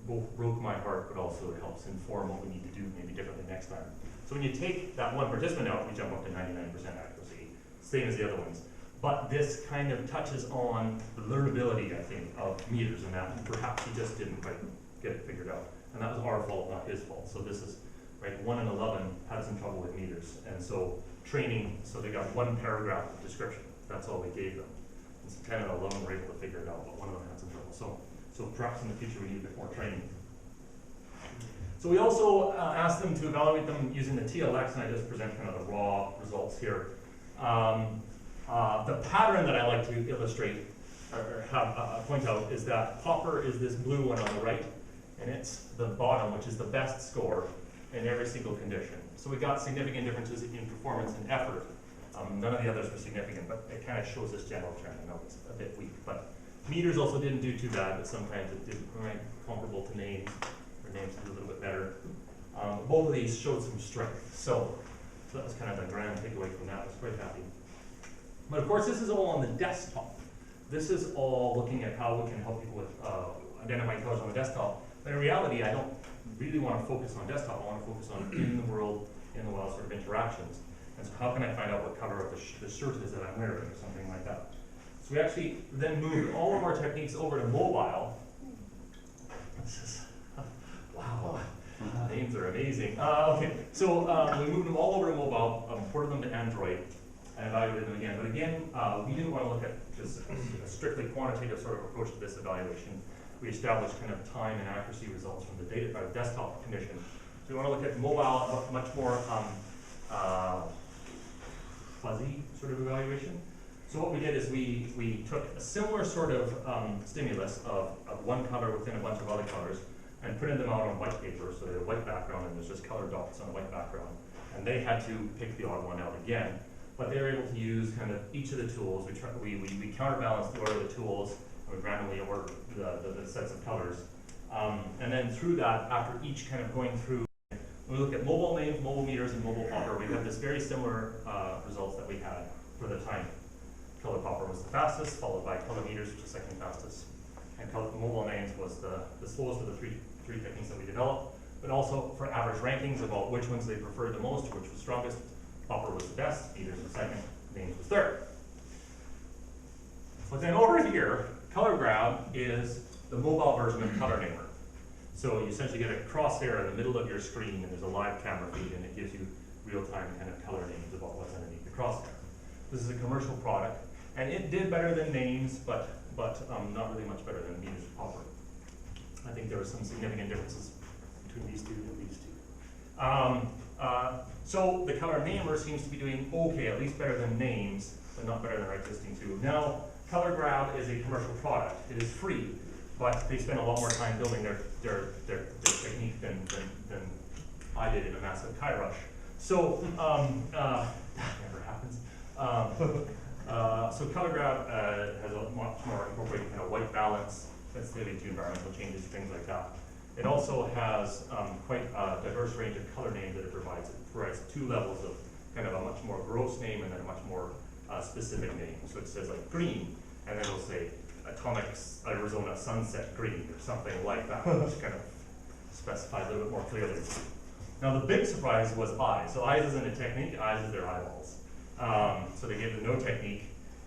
[SPEAKER 2] both broke my heart, but also it helps inform what we need to do maybe differently next time. So when you take that one participant out, we jump up to 99% accuracy, same as the other ones. But this kind of touches on the learnability, I think, of meters, and that perhaps he just didn't quite get it figured out. And that was our fault, not his fault. So this is, right, 1 and 11 had some trouble with meters. And so training, so they got 1 paragraph of description. That's all we gave them. And so 10 and 11 were able to figure it out, but 1 of them had some trouble. So perhaps in the future we need a bit more training. So we also asked them to evaluate them using the TLX, and I just present kind of the raw results here. The pattern that I like to illustrate or have point out is that popper is this blue one on the right, and it's the bottom, which is the best score in every single condition. So we got significant differences in performance and effort. None of the others were significant, but it kind of shows this general trend. I know it's a bit weak, but meters also didn't do too bad, but sometimes it did, right, comparable to names, or names did a little bit better. Both of these showed some strength. So that was kind of the grand takeaway from that. I was quite happy. But of course, this is all on the desktop. This is all looking at how we can help people with identifying colors on the desktop. But in reality, I don't really want to focus on desktop. I want to focus on in the world, in the wild sort of interactions. And so how can I find out what color of the shirt is that I'm wearing, or something like that? So we actually then moved all of our techniques over to mobile. This is, wow, names are amazing. Okay, so we moved them all over to mobile, ported them to Android, and evaluated them again. But again, we didn't want to look at just a strictly quantitative sort of approach to this evaluation. We established kind of time and accuracy results from the data, desktop condition. So we want to look at mobile, much more fuzzy sort of evaluation. So what we did is we took a similar sort of stimulus of one color within a bunch of other colors and printed them out on white paper. So they had a white background and there's just colored dots on a white background. And they had to pick the odd one out again. But they were able to use kind of each of the tools. We counterbalanced the order of the tools, and we randomly ordered the sets of colors. And then through that, after each kind of going through, when we look at mobile names, mobile meters, and mobile popper, we have this very similar results that we had for the time. Color popper was the fastest, followed by color meters, which is second fastest. And color mobile names was the slowest of the three techniques that we developed. But also for average rankings about which ones they preferred the most, which was strongest. Popper was the best, meters was second, names was third. But then over here, color grab is the mobile version of color namer. So you essentially get a crosshair in the middle of your screen, and there's a live camera feed, and it gives you real-time kind of color names about what's underneath the crosshair. This is a commercial product, and it did better than names, but not really much better than meters or popper. I think there were some significant differences between these two and these two. So the color namer seems to be doing okay, at least better than names, but not better than our existing two. Now, color grab is a commercial product. It is free, but they spend a lot more time building their technique than I did in a massive Chi rush. So that never happens. So color grab has a much more incorporated kind of white balance, sensitivity to environmental changes, things like that. It also has quite a diverse range of color names that it provides. It provides two levels of kind of a much more gross name and then a much more specific name. So it says like green, and then it'll say atomic Arizona sunset green or something like that, which kind of specifies a little bit more clearly. Now the big surprise was eyes. So eyes isn't a technique, eyes is their eyeballs. So they gave them no technique,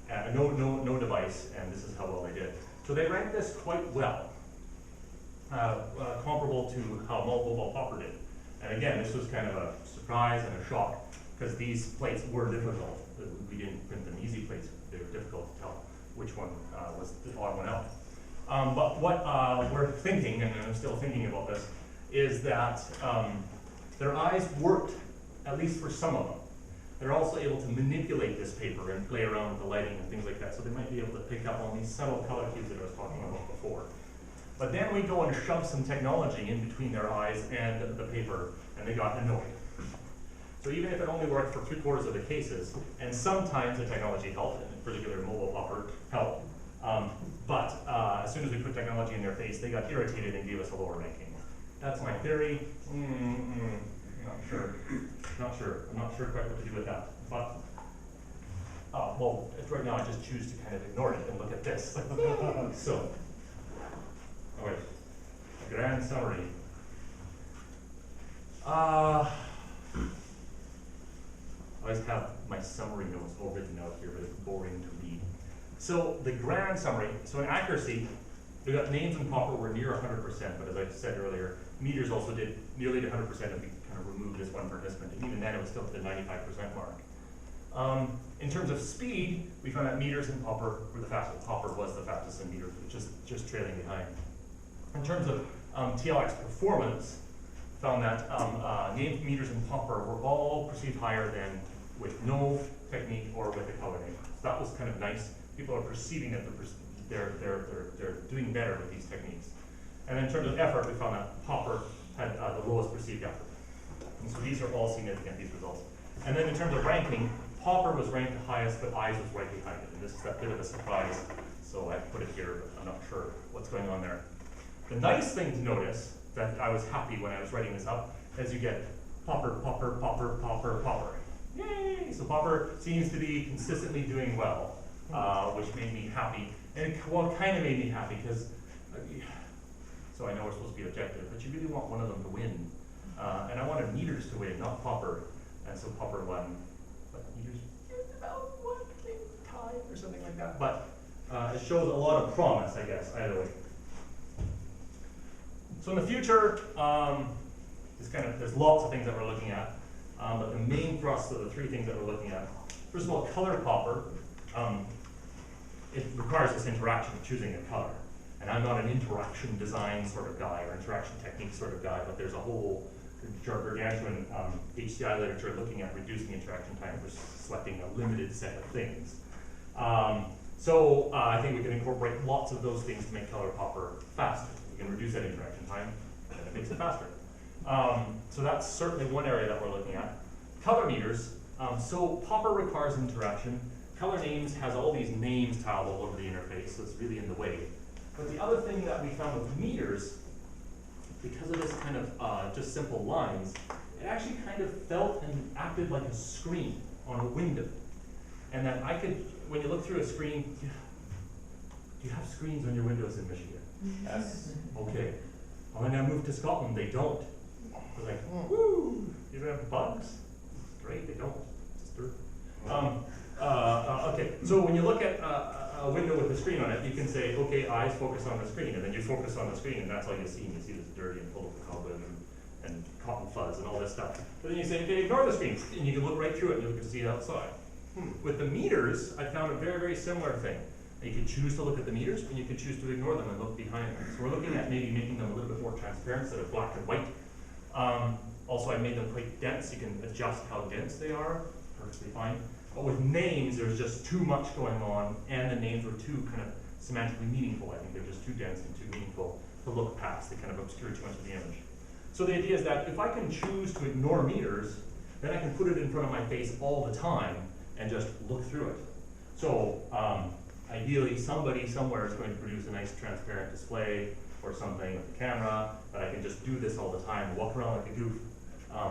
[SPEAKER 2] no device, and this is how well they did. So they ranked this quite well. Comparable to how mobile popper did. And again, this was kind of a surprise and a shock because these plates were difficult. We didn't print them easy plates. They were difficult to tell which one was the odd one out. But what we're thinking, and I'm still thinking about this, is that their eyes worked, at least for some of them. They're also able to manipulate this paper and play around with the lighting and things like that. So they might be able to pick up on these subtle color cues that I was talking about before. But then we go and shove some technology in between their eyes and the paper, and they got annoyed. So even if it only worked for 3/4 of the cases, and sometimes the technology helped, in particular mobile popper helped, but as soon as we put technology in their face, they got irritated and gave us a lower ranking. That's my theory. Not sure. I'm not sure quite what to do with that. But well, right now I just choose to kind of ignore it and look at this. So. All right, a grand summary. I always have my summary notes all written out here, but it's boring to read. So the grand summary, so in accuracy, we got names and popper were near 100%, but as I said earlier, meters also did nearly to 100% if we kind of removed this one participant, and even then it was still at the 95% mark. In terms of speed, we found that meters and popper were the fastest. Popper was the fastest in meters, just trailing behind. In terms of TLX performance, found that named meters and popper were all perceived higher than with no technique or with a color name. So that was kind of nice. People are perceiving that they're doing better with these techniques. And in terms of effort, we found that popper had the lowest perceived effort. And so these are all significant, these results. And then in terms of ranking, popper was ranked the highest, but eyes was right behind it. And this is a bit of a surprise. So I put it here, but I'm not sure what's going on there. The nice thing to notice, that I was happy when I was writing this up, is you get popper, popper, popper, popper, popper. Yay! So popper seems to be consistently doing well, which made me happy. And well, kind of made me happy because, so I know we're supposed to be objective, but you really want one of them to win. And I wanted meters to win, not popper. And so popper won, but meters about one thing tied or something like that. But it shows a lot of promise, I guess, either way. So in the future, there's lots of things that we're looking at, but the main thrust of the three things that we're looking at, first of all, color popper. It requires this interaction of choosing a color. And I'm not an interaction design sort of guy or interaction technique sort of guy, but there's a whole gargantuan HCI literature looking at reducing interaction time for selecting a limited set of things. I think we can incorporate lots of those things to make color popper faster. We can reduce that interaction time, and it makes it faster. So that's certainly one area that we're looking at. Color meters. So popper requires interaction. Color names has all these names tiled all over the interface, so it's really in the way. But the other thing that we found with meters, because of this kind of just simple lines, it actually kind of felt and acted like a screen on a window. And that I could, when you look through a screen, do you have screens on your windows in Michigan?
[SPEAKER 5] Yes.
[SPEAKER 2] Okay. Well, when I moved to Scotland, they don't. They're like, woo, you don't have bugs? Great, they don't. It's dirt. Okay, so when you look at a window with a screen on it, you can say, okay, eyes focus on the screen, and then you focus on the screen, and that's all you see. And you see this dirty and full of cobweb and cotton fuzz and all this stuff. But then you say, okay, ignore the screen, and you can look right through it, and you can see it outside. With the meters, I found a very, very similar thing. You can choose to look at the meters, and you can choose to ignore them and look behind them. So we're looking at maybe making them a little bit more transparent instead of black and white. Also, I made them quite dense. You can adjust how dense they are, perfectly fine. But with names, there's just too much going on, and the names were too kind of semantically meaningful. I think they're just too dense and too meaningful to look past. They kind of obscure too much of the image. So the idea is that if I can choose to ignore meters, then I can put it in front of my face all the time and just look through it. So ideally, somebody somewhere is going to produce a nice transparent display or something with a camera, but I can just do this all the time, walk around like a goof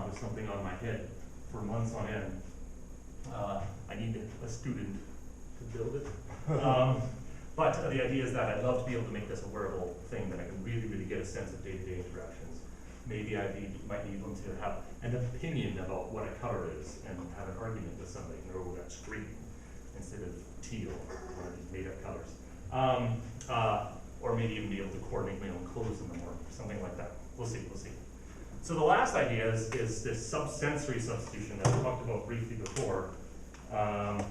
[SPEAKER 2] with something on my head for months on end. I need a student to build it. But the idea is that I'd love to be able to make this a wearable thing that I can really, really get a sense of day-to-day interactions. Maybe I might be able to have an opinion about what a color is and have an argument with somebody, or that's green instead of teal or these made-up colors. Or maybe even be able to coordinate my own clothes in them or something like that. We'll see, we'll see. So the last idea is this sensory substitution that we talked about briefly before. But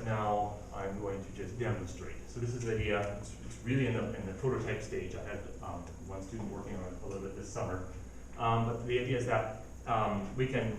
[SPEAKER 2] now I'm going to just demonstrate. So this is the idea. It's really in the prototype stage. I had one student working on it a little bit this summer. But the idea is that we can,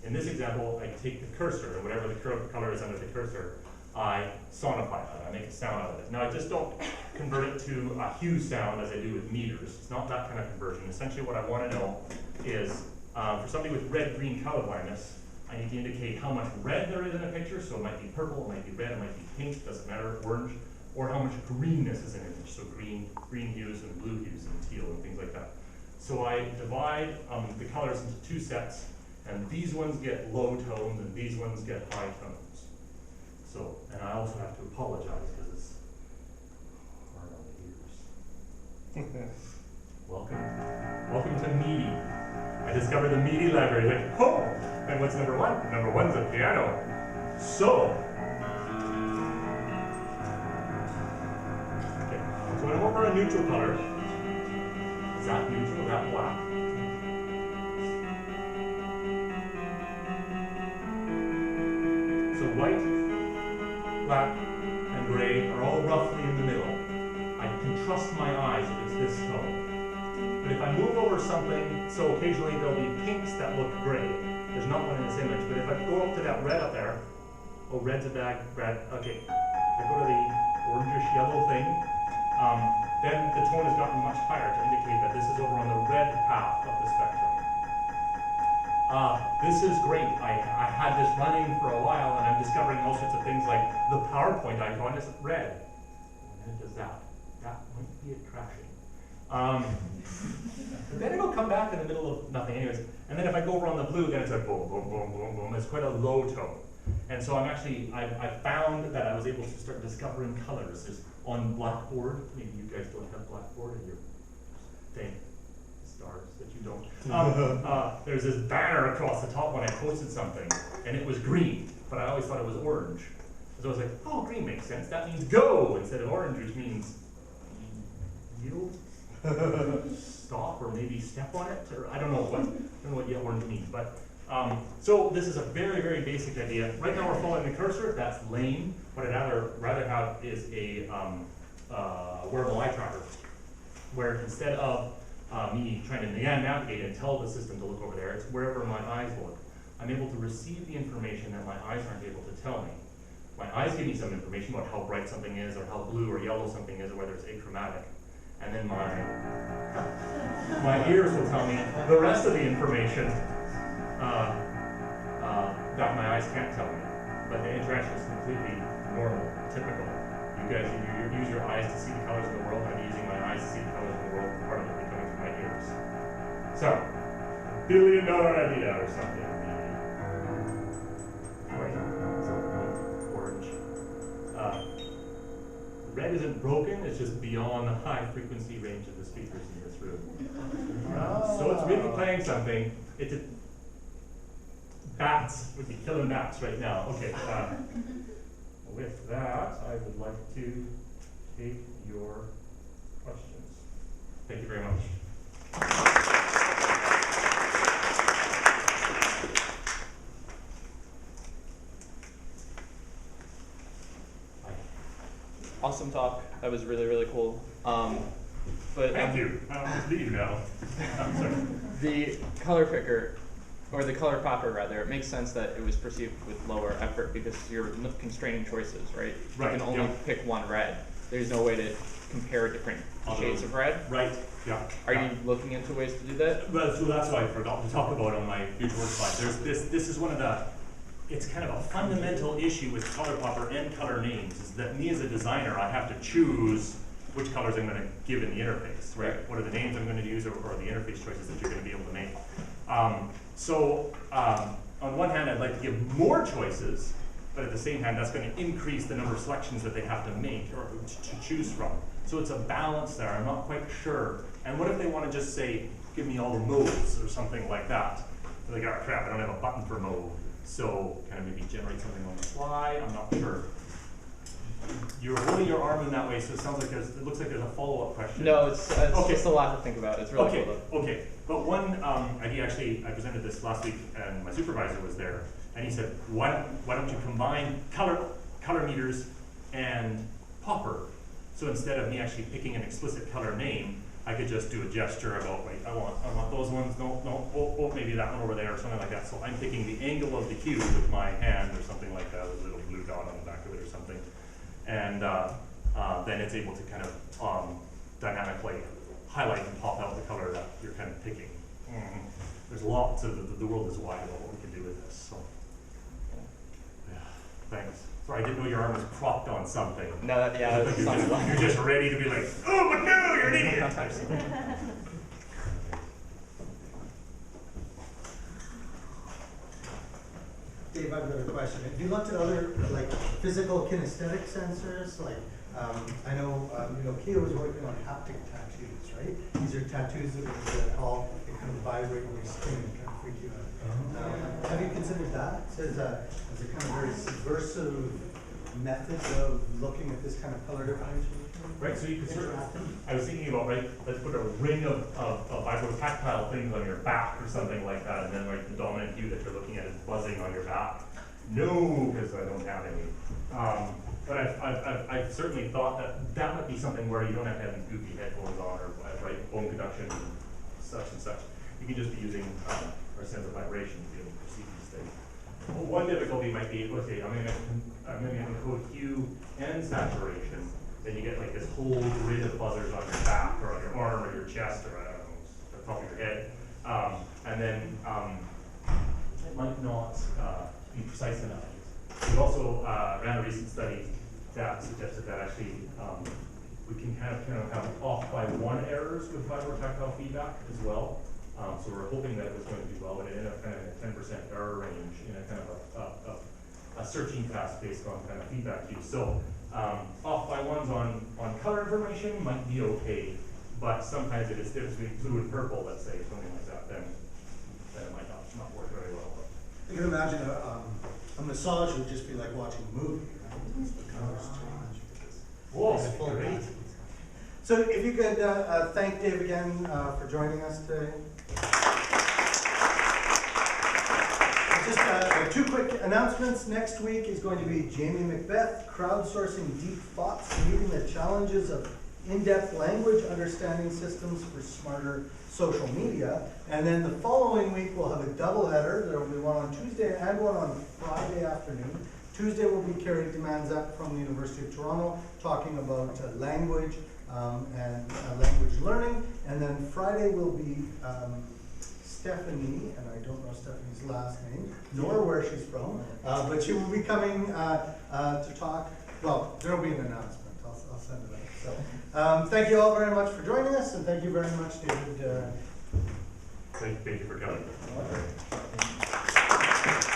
[SPEAKER 2] in this example, I take the cursor, and whatever the color is under the cursor, I sonify that. I make a sound out of it. Now I just don't convert it to a hue sound as I do with meters. It's not that kind of conversion. Essentially what I want to know is, for somebody with red-green color blindness, I need to indicate how much red there is in a picture. So it might be purple, it might be red, it might be pink, doesn't matter, orange, or how much greenness is in an image. So green hues and blue hues and teal and things like that. So I divide the colors into two sets, and these ones get low tones and these ones get high tones. So, and I also have to apologize because it's hard on the ears. Welcome to MIDI. I discovered the MIDI library, like, oh, and what's number one? Number one's a piano. So, okay, so when I'm over a neutral color, is that neutral, is that black? So white, black, and gray are all roughly in the middle. I can trust my eyes if it's this tone. But if I move over something, so occasionally there'll be pinks that look gray. There's not one in this image, but if I go up to that red up there, oh, red's a bad, red, okay. If I go to the orangish yellow thing, then the tone has gotten much higher to indicate that this is over on the red path of the spectrum. This is great. I had this running for a while, and I'm discovering all sorts of things like the PowerPoint icon is red. And it does that. That might be it crashing. Then it'll come back in the middle of nothing anyways. And then if I go over on the blue, then it's like boom, boom, boom, boom, boom. It's quite a low tone. And so I found that I was able to start discovering colors. Just on Blackboard, maybe you guys don't have Blackboard in your thing. Stars that you don't. There's this banner across the top when I posted something, and it was green, but I always thought it was orange. So I was like, oh, green makes sense. That means go instead of orange, which means yield, stop, or maybe step on it, or I don't know what yet orange means. But so this is a very, very basic idea. Right now we're following the cursor. That's lane. What I'd rather have is a wearable eye tracker, where instead of me trying to navigate and tell the system to look over there, it's wherever my eyes look. I'm able to receive the information that my eyes aren't able to tell me. My eyes give me some information about how bright something is, or how blue or yellow something is, or whether it's achromatic. And then my ears will tell me the rest of the information that my eyes can't tell me. But the interaction is completely normal, typical. You guys, you use your eyes to see the colors of the world. I'm using my eyes to see the colors of the world, part of it coming from my ears. So, $1 billion idea or something. Red isn't broken, it's just beyond the high frequency range of the speakers in this room. So it's really playing something. Bats would be killing bats right now. Okay, with that, I would like to take your questions. Thank you very much.
[SPEAKER 5] Awesome talk. That was really, really cool. But
[SPEAKER 2] Thank you. I'll just leave now. I'm sorry.
[SPEAKER 5] The color picker, or the color popper rather, it makes sense that it was perceived with lower effort because you're constraining choices, right?
[SPEAKER 2] Right,
[SPEAKER 5] You can only
[SPEAKER 2] yeah.
[SPEAKER 5] pick one red. There's no way to compare different shades of red.
[SPEAKER 2] Right, yeah.
[SPEAKER 5] Are you looking into ways to do that?
[SPEAKER 2] Well, so that's what I forgot to talk about on my future work slide. This is one of the, it's kind of a fundamental issue with color popper and color names, is that me as a designer, I have to choose which colors I'm going to give in the interface, right? What are the names I'm going to use, or the interface choices that you're going to be able to make. On one hand, I'd like to give more choices, but at the same time, that's going to increase the number of selections that they have to make or to choose from. So it's a balance there. I'm not quite sure. And what if they want to just say, give me all the modes or something like that? They're like, oh crap, I don't have a button for mode. So kind of maybe generate something on the fly. I'm not sure. You're holding your arm in that way, so it sounds like it looks like there's a follow-up question.
[SPEAKER 5] No, it's
[SPEAKER 2] Okay.
[SPEAKER 5] just a lot to think about. It's really
[SPEAKER 2] Okay,
[SPEAKER 5] cool though.
[SPEAKER 2] okay. But one idea, actually, I presented this last week, and my supervisor was there, and he said, why don't you combine color meters and popper? So instead of me actually picking an explicit color name, I could just do a gesture about, wait, I want those ones, no, oh, maybe that one over there, or something like that. So I'm picking the angle of the cube with my hand, or something like that, with a little blue dot on the back of it or something. And then it's able to kind of dynamically highlight and pop out the color that you're kind of picking. There's lots of, the world is wide about what we can do with this. So, yeah, thanks. Sorry, I didn't know your arm was propped on something.
[SPEAKER 5] No, yeah, that sounds like
[SPEAKER 2] You're just ready to be like, oh, but no, you're an idiot.
[SPEAKER 1] Dave, I've got a question. Have you looked at other like physical kinesthetic sensors? Like I know Kia was working on haptic tattoos, right? These are tattoos that they kind of vibrate when you skin and kind of freak you out. Have you considered that as a kind of very subversive method of looking at this kind of color differentiation?
[SPEAKER 2] Right, so you could sort of, I was thinking about, right, let's put a ring of vibrotactile things on your back or something like that, and then like the dominant hue that you're looking at is buzzing on your back. No, because I don't have any. But I've certainly thought that might be something where you don't have to have these goofy headphones on, or right, bone conduction, such and such. You can just be using our sense of vibration to be able to perceive these things. Well, one difficulty might be, okay, I'm going to encode hue and saturation. Then you get like this whole grid of buzzers on your back, or on your arm, or your chest, or I don't know, the top of your head. And then it might not be precise enough. We've also ran a recent study that suggested that actually we can kind of have off by one errors with vibrotactile feedback as well. So we're hoping that it was going to do well, but it ended up kind of in a 10% error range in a kind of a searching task based on kind of feedback use. So off by ones on color information might be okay, but sometimes if it's between blue and purple, let's say, something like that, then it might not work very well.
[SPEAKER 1] You can imagine a massage would just be like watching a movie, right?
[SPEAKER 2] Whoa,
[SPEAKER 1] It's full
[SPEAKER 2] great.
[SPEAKER 1] path. So if you could thank Dave again for joining us today. Just two quick announcements. Next week is going to be Jamie Macbeth, crowdsourcing deep thoughts, meeting the challenges of in-depth language understanding systems for smarter social media. And then the following week we'll have a double header. There will be one on Tuesday and one on Friday afternoon. Tuesday will be Carrie Demanzak from the University of Toronto talking about language and language learning. And then Friday will be Stephanie, and I don't know Stephanie's last name, nor where she's from, but she will be coming to talk. Well, there will be an announcement. I'll send it out. So, thank you all very much for joining us, and thank you very much, David.
[SPEAKER 2] Thank you for coming.
[SPEAKER 1] Okay.